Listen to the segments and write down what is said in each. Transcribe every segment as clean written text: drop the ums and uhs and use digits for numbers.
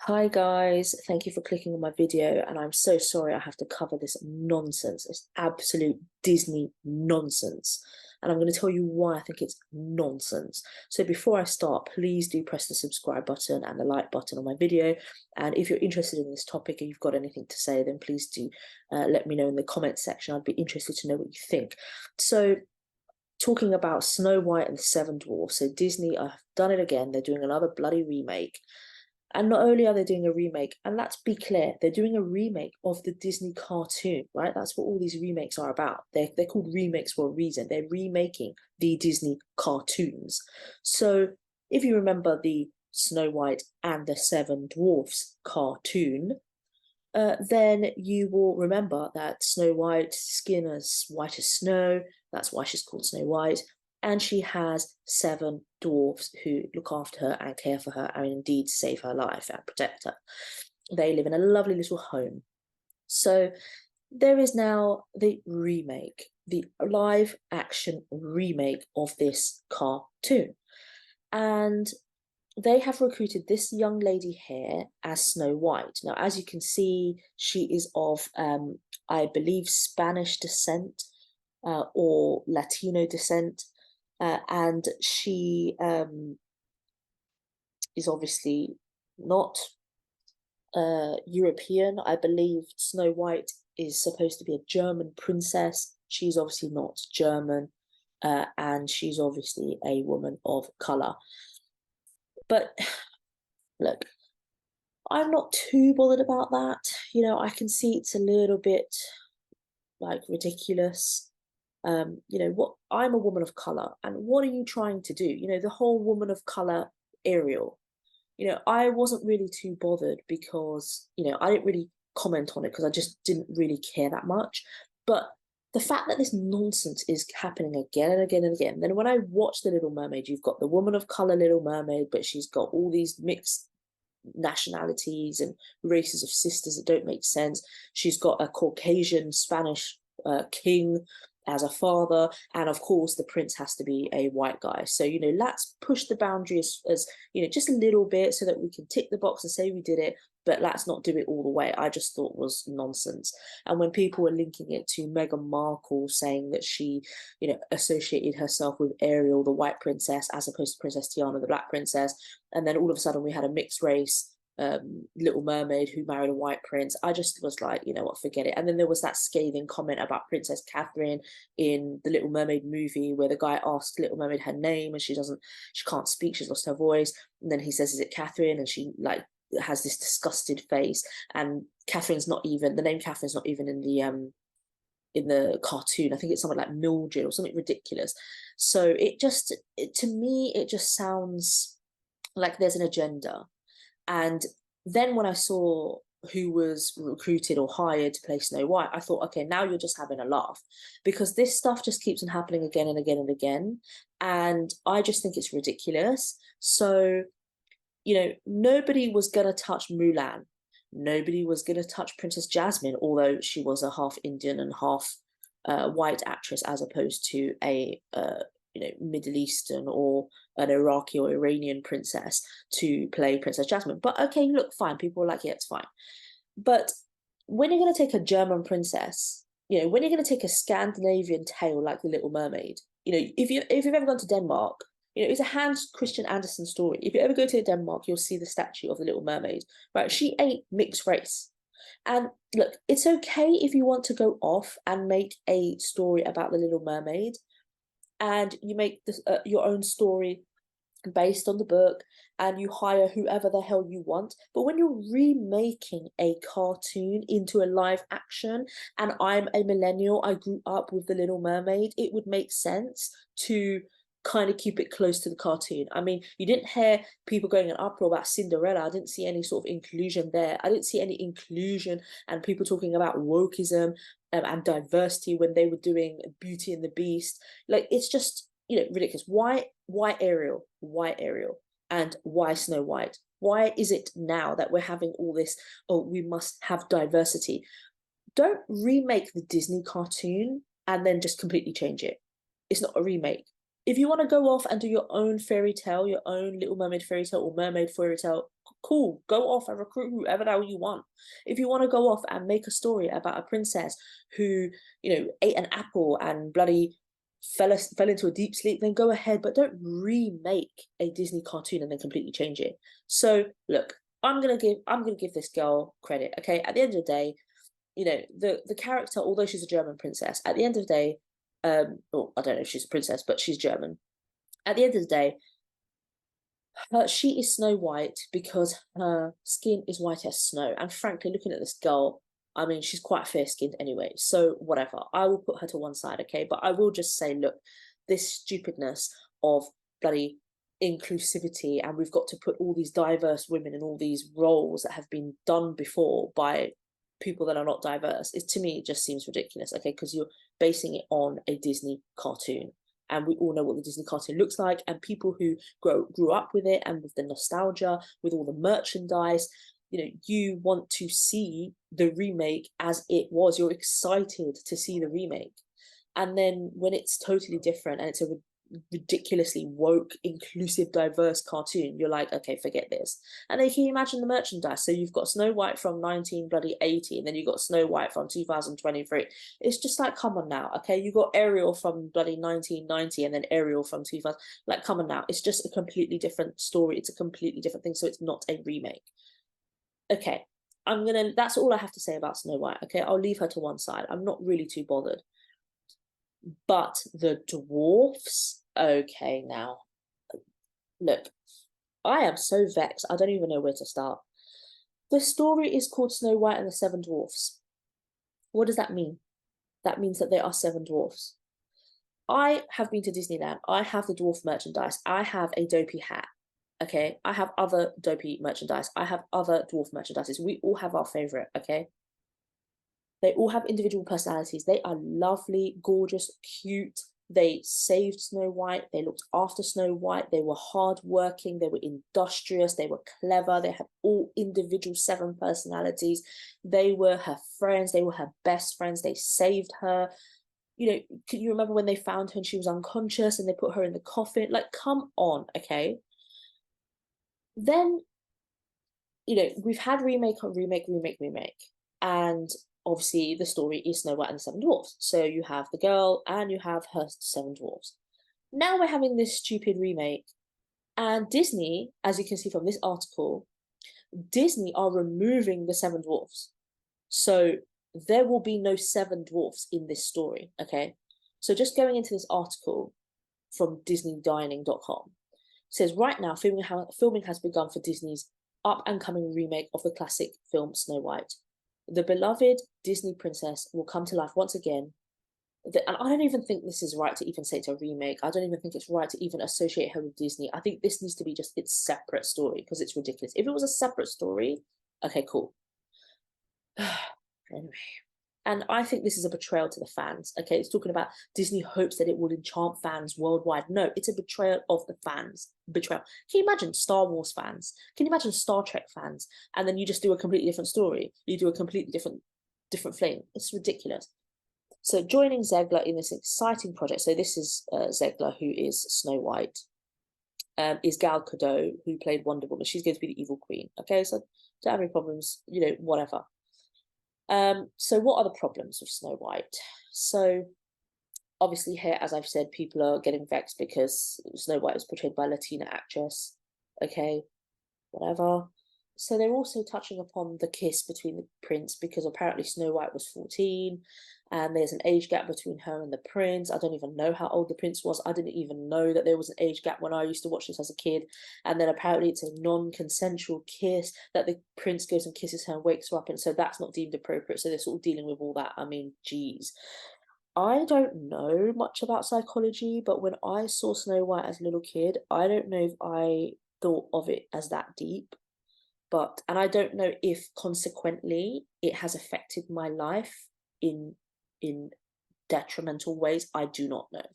Hi guys, thank you for clicking on my video, and I'm so sorry I have to cover this nonsense. It's absolute Disney nonsense. And I'm going to tell you why I think it's nonsense. So before I start, please do press the subscribe button and the like button on my video. And if you're interested in this topic and you've got anything to say, then please do let me know in the comments section. I'd be interested to know what you think. So talking about Snow White and the Seven Dwarfs. So Disney have done it again. They're doing another bloody remake. And not only are they doing a remake, and let's be clear, they're doing a remake of the Disney cartoon, right? That's what all these remakes are about. They're called remakes for a reason. They're remaking the Disney cartoons. So if you remember the Snow White and the Seven Dwarfs cartoon, then you will remember that Snow White's skin is white as snow. That's why she's called Snow White. And she has seven dwarfs who look after her and care for her and indeed save her life and protect her. They live in a lovely little home. So there is now the remake, the live action remake of this cartoon. And they have recruited this young lady here as Snow White. Now, as you can see, she is of, I believe, Spanish descent or Latino descent. And she is obviously not European. I believe Snow White is supposed to be a German princess. She's obviously not German, and she's obviously a woman of colour. But look, I'm not too bothered about that. You know, I can see it's a little bit like ridiculous. What, I'm a woman of color, and what are you trying to do? The whole woman of color Ariel. I wasn't really too bothered because, I didn't really comment on it because I just didn't really care that much. But the fact that this nonsense is happening again and again and again, then when I watch The Little Mermaid, you've got the woman of color Little Mermaid, but she's got all these mixed nationalities and races of sisters that don't make sense. She's got a Caucasian Spanish king as a father, and of course the prince has to be a white guy. So let's push the boundary as just a little bit so that we can tick the box and say we did it, but let's not do it all the way. I just thought was nonsense. And when people were linking it to Meghan Markle saying that she associated herself with Ariel, the white princess, as opposed to Princess Tiana, the black princess, and then all of a sudden we had a mixed race Little Mermaid who married a white prince, I just was like, you know what, forget it. And then there was that scathing comment about Princess Catherine in the Little Mermaid movie where the guy asked Little Mermaid her name and she can't speak, she's lost her voice, and then he says, is it Catherine? And she has this disgusted face, and Catherine's not even, the name Catherine's not even in the cartoon. I think it's something like Mildred or something ridiculous. So to me it just sounds like there's an agenda. And then when I saw who was recruited or hired to play Snow White, I thought, okay, now you're just having a laugh, because this stuff just keeps on happening again and again and again. And I just think it's ridiculous. So, nobody was going to touch Mulan. Nobody was going to touch Princess Jasmine, although she was a half Indian and half white actress, as opposed to a Middle Eastern or an Iraqi or Iranian princess to play Princess Jasmine. But okay, look, fine. People are like, yeah, it's fine. But when you're going to take a German princess, when you're going to take a Scandinavian tale like The Little Mermaid, if you've ever gone to Denmark, it's a Hans Christian Andersen story. If you ever go to Denmark, you'll see the statue of the Little Mermaid, right? She ain't mixed race. And look, it's okay if you want to go off and make a story about the Little Mermaid, and you make this, your own story based on the book, and you hire whoever the hell you want. But when you're remaking a cartoon into a live action, and I'm a millennial, I grew up with The Little Mermaid, it would make sense to kind of keep it close to the cartoon. I mean, you didn't hear people going in uproar about Cinderella. I didn't see any sort of inclusion there. I didn't see any inclusion and people talking about wokeism and diversity when they were doing Beauty and the Beast. Like, it's just, ridiculous. Why Ariel? Why Ariel? And why Snow White? Why is it now that we're having all this, oh, we must have diversity? Don't remake the Disney cartoon and then just completely change it. It's not a remake. If you want to go off and do your own fairy tale, your own Little Mermaid fairy tale or Mermaid fairy tale, cool, go off and recruit whoever the hell you want. If you want to go off and make a story about a princess who, ate an apple and bloody fell into a deep sleep, then go ahead, but don't remake a Disney cartoon and then completely change it. So look, I'm gonna give this girl credit, okay? At the end of the day, the character, although she's a German princess, at the end of the day, well, I don't know if she's a princess, but she's German. At the end of the day, she is Snow White because her skin is white as snow. And frankly, looking at this girl, I mean, she's quite fair-skinned anyway. So whatever, I will put her to one side, okay? But I will just say, look, this stupidness of bloody inclusivity, and we've got to put all these diverse women in all these roles that have been done before by people that are not diverse, is, to me, it just seems ridiculous, okay? Because you're basing it on a Disney cartoon. And we all know what the Disney cartoon looks like, and people who grew up with it and with the nostalgia, with all the merchandise, you want to see the remake as it was. You're excited to see the remake. And then when it's totally different and it's a ridiculously woke, inclusive, diverse cartoon, you're like, okay, forget this. And then can you imagine the merchandise? So you've got Snow White from 1980, and then you've got Snow White from 2023. It's just like, come on now, okay? You got Ariel from bloody 1990, and then Ariel from 2000. Like, come on now. It's just a completely different story. It's a completely different thing. So it's not a remake. Okay, that's all I have to say about Snow White. Okay, I'll leave her to one side. I'm not really too bothered. But the dwarfs, okay, now, look, I am so vexed, I don't even know where to start. The story is called Snow White and the Seven Dwarfs. What does that mean? That means that there are 7 dwarfs. I have been to Disneyland. I have the dwarf merchandise. I have a dopey hat. Okay, I have other dopey merchandise. I have other dwarf merchandises. We all have our favorite, okay? They all have individual personalities. They are lovely, gorgeous, cute. They saved Snow White. They looked after Snow White. They were hardworking. They were industrious. They were clever. They had all individual 7 personalities. They were her friends. They were her best friends. They saved her. Can you remember when they found her and she was unconscious and they put her in the coffin? Like, come on, okay? Then, we've had remake. And obviously the story is Snow White and the 7 Dwarfs. So you have the girl and you have her 7 dwarfs. Now we're having this stupid remake. And Disney, as you can see from this article, Disney are removing the 7 dwarfs. So there will be no 7 dwarfs in this story, okay? So just going into this article from DisneyDining.com, says right now filming has begun for Disney's up-and-coming remake of the classic film Snow White. The beloved Disney princess will come to life once again. And I don't even think this is right to even say it's a remake. I don't even think it's right to even associate her with Disney. I think this needs to be just its separate story because it's ridiculous. If it was a separate story, okay, cool. Anyway. And I think this is a betrayal to the fans. Okay, it's talking about Disney hopes that it will enchant fans worldwide. No, it's a betrayal of the fans. Betrayal. Can you imagine Star Wars fans? Can you imagine Star Trek fans? And then you just do a completely different story. You do a completely different flame. It's ridiculous. So joining Zegler in this exciting project. So this is Zegler, who is Snow White. Is Gal Gadot, who played Wonder Woman. She's going to be the evil queen. Okay, so don't have any problems. Whatever. So what are the problems with Snow White? So obviously here, as I've said, people are getting vexed because Snow White was portrayed by a Latina actress. Okay, whatever. So they're also touching upon the kiss between the prince because apparently Snow White was 14 and there's an age gap between her and the prince. I don't even know how old the prince was. I didn't even know that there was an age gap when I used to watch this as a kid. And then apparently it's a non-consensual kiss that the prince goes and kisses her and wakes her up. And so that's not deemed appropriate. So they're sort of dealing with all that. I mean, geez. I don't know much about psychology, but when I saw Snow White as a little kid, I don't know if I thought of it as that deep. And I don't know if consequently it has affected my life in detrimental ways. I do not know.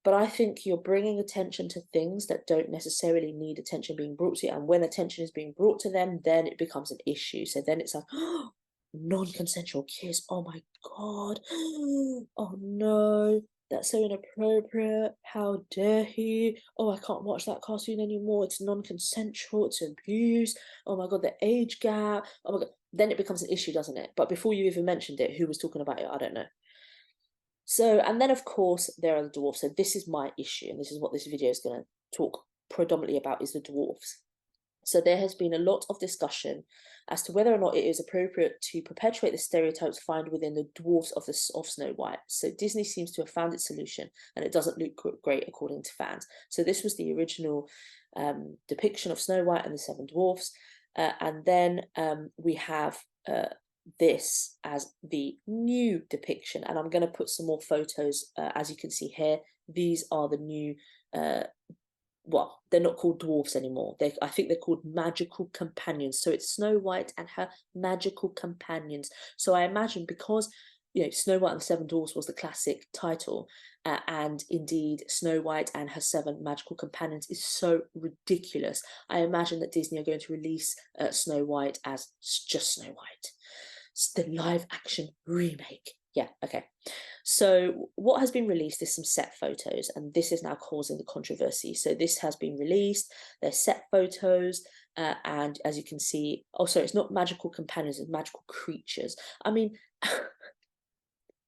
But I think you're bringing attention to things that don't necessarily need attention being brought to you. And when attention is being brought to them, then it becomes an issue. So then it's like, oh, non-consensual kiss. Oh my God. Oh no. That's so inappropriate. How dare he? Oh, I can't watch that cartoon anymore. It's non-consensual. It's abuse. Oh my God, the age gap. Oh my God. Then it becomes an issue, doesn't it? But before you even mentioned it, who was talking about it? I don't know. So, and then of course, there are the dwarfs. So this is my issue, and this is what this video is going to talk predominantly about, is the dwarfs. So there has been a lot of discussion as to whether or not it is appropriate to perpetuate the stereotypes found within the dwarfs of Snow White. So Disney seems to have found its solution, and it doesn't look great according to fans. So this was the original depiction of Snow White and the Seven Dwarfs, and then we have this as the new depiction, and I'm going to put some more photos as you can see here. These are the new well, they're not called dwarfs anymore. I think they're called magical companions. So it's Snow White and her magical companions. So I imagine, because Snow White and the Seven Dwarfs was the classic title, and indeed Snow White and her seven magical companions is so ridiculous. I imagine that Disney are going to release Snow White as just Snow White. It's the live action remake. Yeah, okay. So what has been released is some set photos, and this is now causing the controversy. So this has been released, they're set photos, and as you can see, oh sorry, it's not magical companions, it's magical creatures. I mean,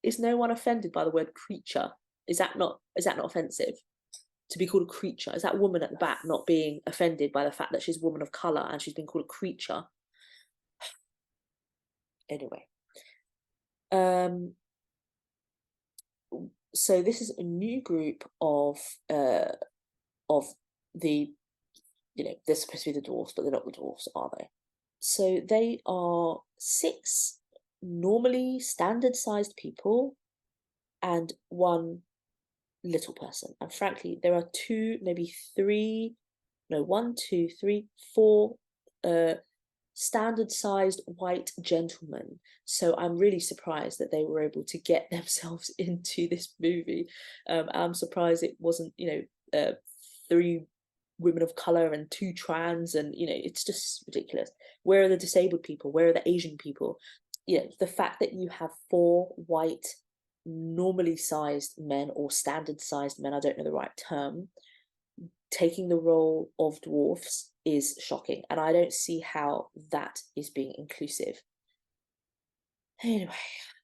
is no one offended by the word creature? Is that not offensive? To be called a creature? Is that woman at the back not being offended by the fact that she's a woman of colour and she's been called a creature? Anyway. So this is a new group of the, they're supposed to be the dwarfs, but they're not the dwarfs, are they? So they are 6 normally standard-sized people and 1 little person. And frankly, there are 2, maybe 3, no, 1, 2, 3, 4 standard-sized white gentlemen. So I'm really surprised that they were able to get themselves into this movie. I'm surprised it wasn't 3 women of color and 2 trans, and it's just ridiculous. Where are the disabled people? Where are the Asian people? The fact that you have 4 white normally sized men, or standard sized men, I don't know the right term, taking the role of dwarfs is shocking, and I don't see how that is being inclusive. Anyway,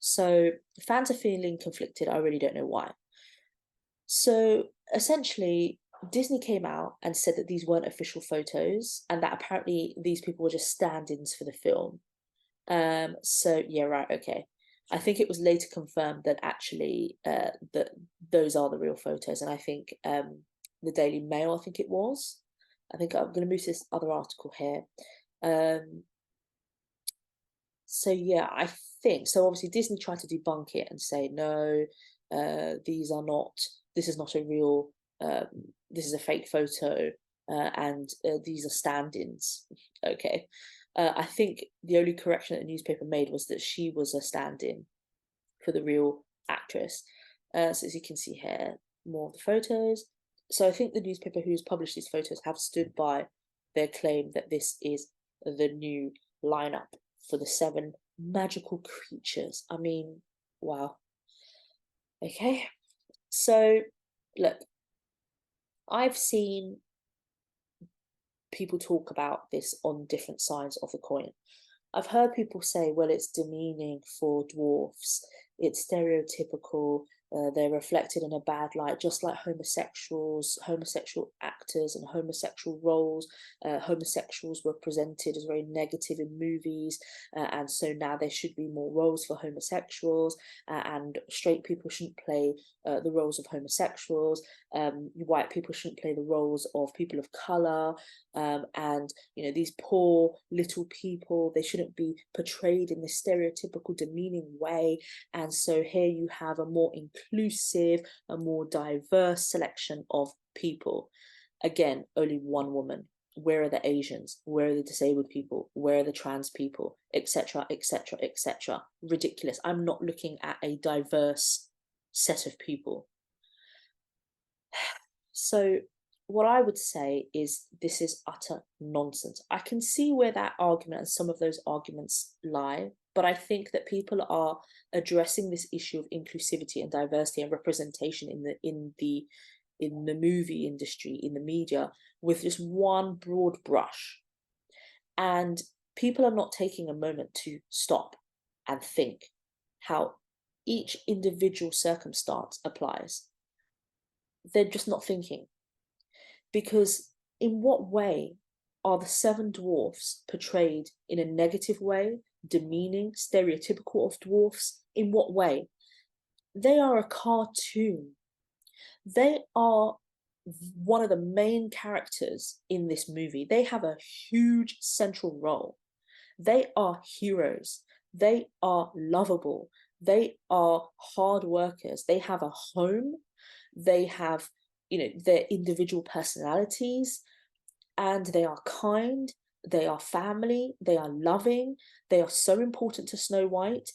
so fans are feeling conflicted. I really don't know why. So essentially, Disney came out and said that these weren't official photos, and that apparently these people were just stand-ins for the film. So yeah, right, okay. I think it was later confirmed that actually that those are the real photos, and I think the Daily Mail, I think it was. I think I'm going to move to this other article here. So yeah, I think so. Obviously, Disney tried to debunk it and say no, these are not. This is not a real. This is a fake photo, and these are stand-ins. Okay, I think the only correction that the newspaper made was that she was a stand-in for the real actress. So as you can see here, more of the photos. So I think the newspaper who's published these photos have stood by their claim that this is the new lineup for the 7 magical creatures. I mean, wow. Okay, so look, I've seen people talk about this on different sides of the coin. I've heard people say, well, it's demeaning for dwarfs, it's stereotypical, they're reflected in a bad light, just like homosexuals, homosexual actors and homosexual roles. Homosexuals were presented as very negative in movies, and so now there should be more roles for homosexuals, and straight people shouldn't play the roles of homosexuals, white people shouldn't play the roles of people of colour, and these poor little people, they shouldn't be portrayed in this stereotypical demeaning way. And so here you have a more inclusive, a more diverse selection of people. Again, only 1 woman. Where are the Asians? Where are the disabled people? Where are the trans people? Etc, etc, etc. Ridiculous. I'm not looking at a diverse set of people. So what I would say is this is utter nonsense. I can see where that argument and some of those arguments lie, but I think that people are addressing this issue of inclusivity and diversity and representation in the movie industry, in the media, with just one broad brush. And people are not taking a moment to stop and think how each individual circumstance applies. They're just not thinking. Because in what way are the seven dwarfs portrayed in a negative way, demeaning, stereotypical of dwarfs? In what way? They are a cartoon. They are one of the main characters in this movie. They have a huge central role. They are heroes. They are lovable. They are hard workers. They have a home. They have, their individual personalities, and they are kind. They are family. They are loving. They are so important to Snow White.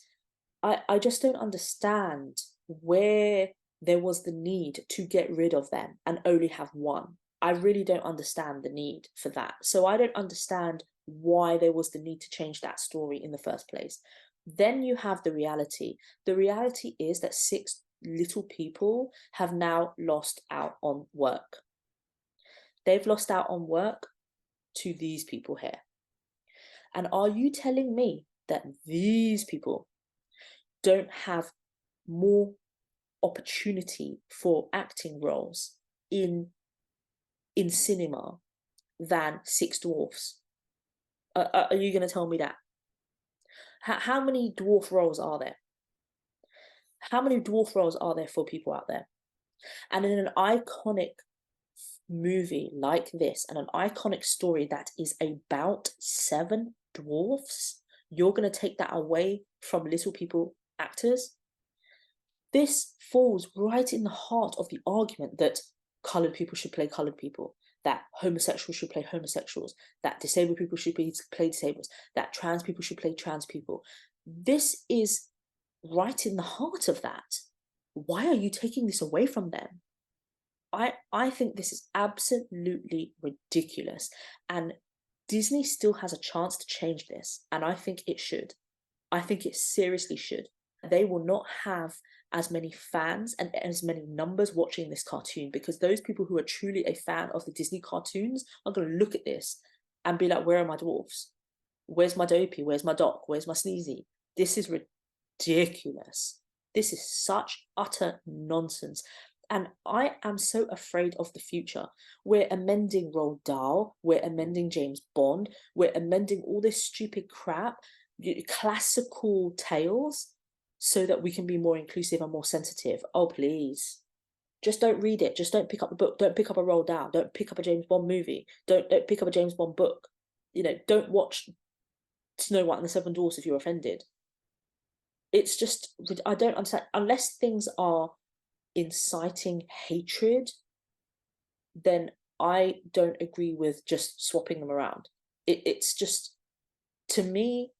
I just don't understand where there was the need to get rid of them and only have one. I really don't understand the need for that. So I don't understand why there was the need to change that story in the first place. Then you have the reality. The reality is that six little people have now lost out on work. They've lost out on work to these people here. And are you telling me that these people don't have more opportunity for acting roles in cinema than six dwarfs? Are you going to tell me that? How many dwarf roles are there? How many dwarf roles are there for people out there? And in an iconic movie like this, and an iconic story that is about seven dwarfs, you're going to take that away from little people actors? This falls right in the heart of the argument that coloured people should play coloured people, that homosexuals should play homosexuals, that disabled people should play disabled, that trans people should play trans people. This is right in the heart of that. Why are you taking this away from them? I think this is absolutely ridiculous, and Disney still has a chance to change this, and I think it should. I think it seriously should. They will not have as many fans and as many numbers watching this cartoon, because those people who are truly a fan of the Disney cartoons are going to look at this and be like, where are my dwarfs? Where's my Dopey? Where's my Doc? Where's my Sneezy? This is ridiculous. This is such utter nonsense. And I am so afraid of the future. We're amending Roald Dahl. We're amending James Bond. We're amending all this stupid crap, classical tales, so that we can be more inclusive and more sensitive. Oh, please. Just don't read it. Just don't pick up the book. Don't pick up a Roald Dahl. Don't pick up a James Bond movie. Don't pick up a James Bond book. Don't watch Snow White and the Seven Dwarfs if you're offended. It's just, I don't understand. Unless things are inciting hatred, then I don't agree with just swapping them around. It's just, to me,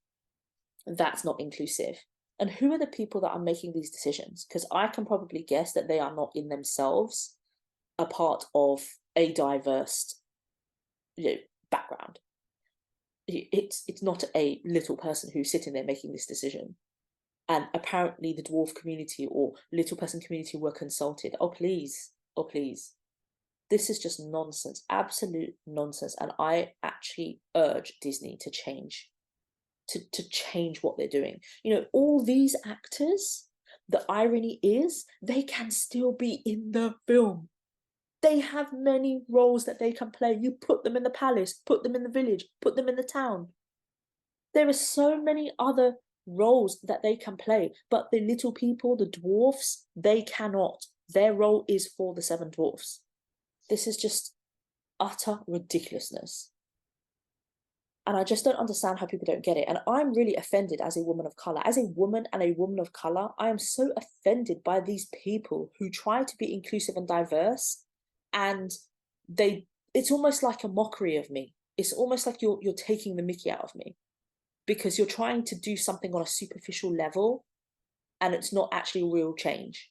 that's not inclusive. And who are the people that are making these decisions? Because I can probably guess that they are not in themselves a part of a diverse background. It's not a little person who's sitting there making this decision. And apparently the dwarf community or little person community were consulted. Oh, please. Oh, please. This is just nonsense, absolute nonsense. And I actually urge Disney to change. To change what they're doing. All these actors, the irony is they can still be in the film. They have many roles that they can play. You put them in the palace, put them in the village, put them in the town. There are so many other roles that they can play, but the little people, the dwarfs, they cannot. Their role is for the seven dwarfs. This is just utter ridiculousness. And I just don't understand how people don't get it. And I'm really offended as a woman of color. As a woman and a woman of color, I am so offended by these people who try to be inclusive and diverse. And it's almost like a mockery of me. It's almost like you're taking the mickey out of me, because you're trying to do something on a superficial level and it's not actually real change.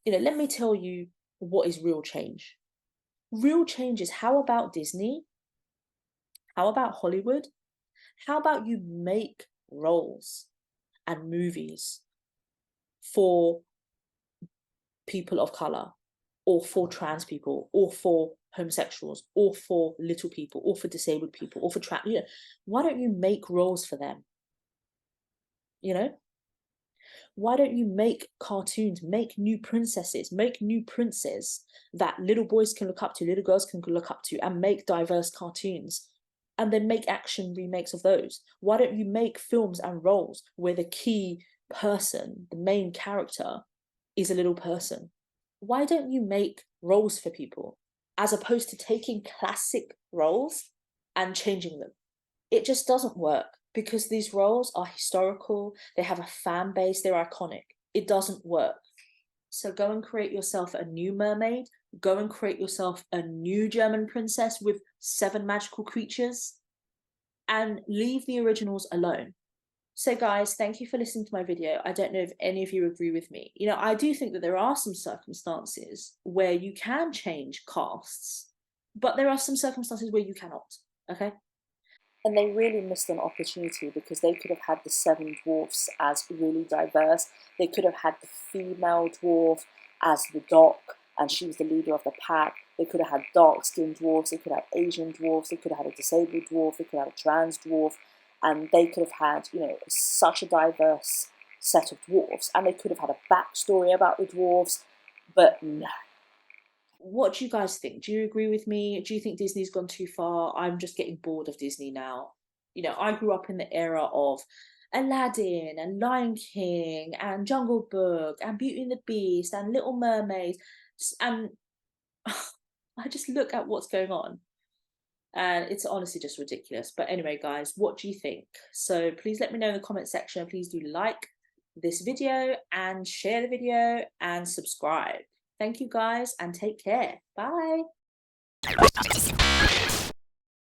Let me tell you what is real change. Real changes. How about Disney? How about Hollywood? How about you make roles and movies for people of color, or for trans people, or for homosexuals, or for little people, or for disabled people, or for why don't you make roles for them? Why don't you make cartoons, make new princesses, make new princes that little boys can look up to, little girls can look up to, and make diverse cartoons, and then make action remakes of those? Why don't you make films and roles where the key person, the main character, is a little person? Why don't you make roles for people as opposed to taking classic roles and changing them? It just doesn't work because these roles are historical, they have a fan base, they're iconic. It doesn't work. So go and create yourself a new mermaid, go and create yourself a new German princess with 7 magical creatures, and leave the originals alone. So guys, thank you for listening to my video. I don't know if any of you agree with me. I do think that there are some circumstances where you can change casts, but there are some circumstances where you cannot, okay? And they really missed an opportunity because they could have had the 7 dwarfs as really diverse. They could have had the female dwarf as the doc, and she was the leader of the pack. They could have had dark-skinned dwarfs, they could have Asian dwarfs, they could have had a disabled dwarf, they could have had a trans dwarf, and they could have had, such a diverse set of dwarfs, and they could have had a backstory about the dwarfs, but no. What do you guys think? Do you agree with me? Do you think Disney's gone too far? I'm just getting bored of Disney now. I grew up in the era of Aladdin and Lion King and Jungle Book and Beauty and the Beast and Little Mermaid, and I just look at what's going on and it's honestly just ridiculous. But anyway, guys, what do you think? So please let me know in the comment section. Please do like this video and share the video and subscribe. Thank you guys and take care. Bye.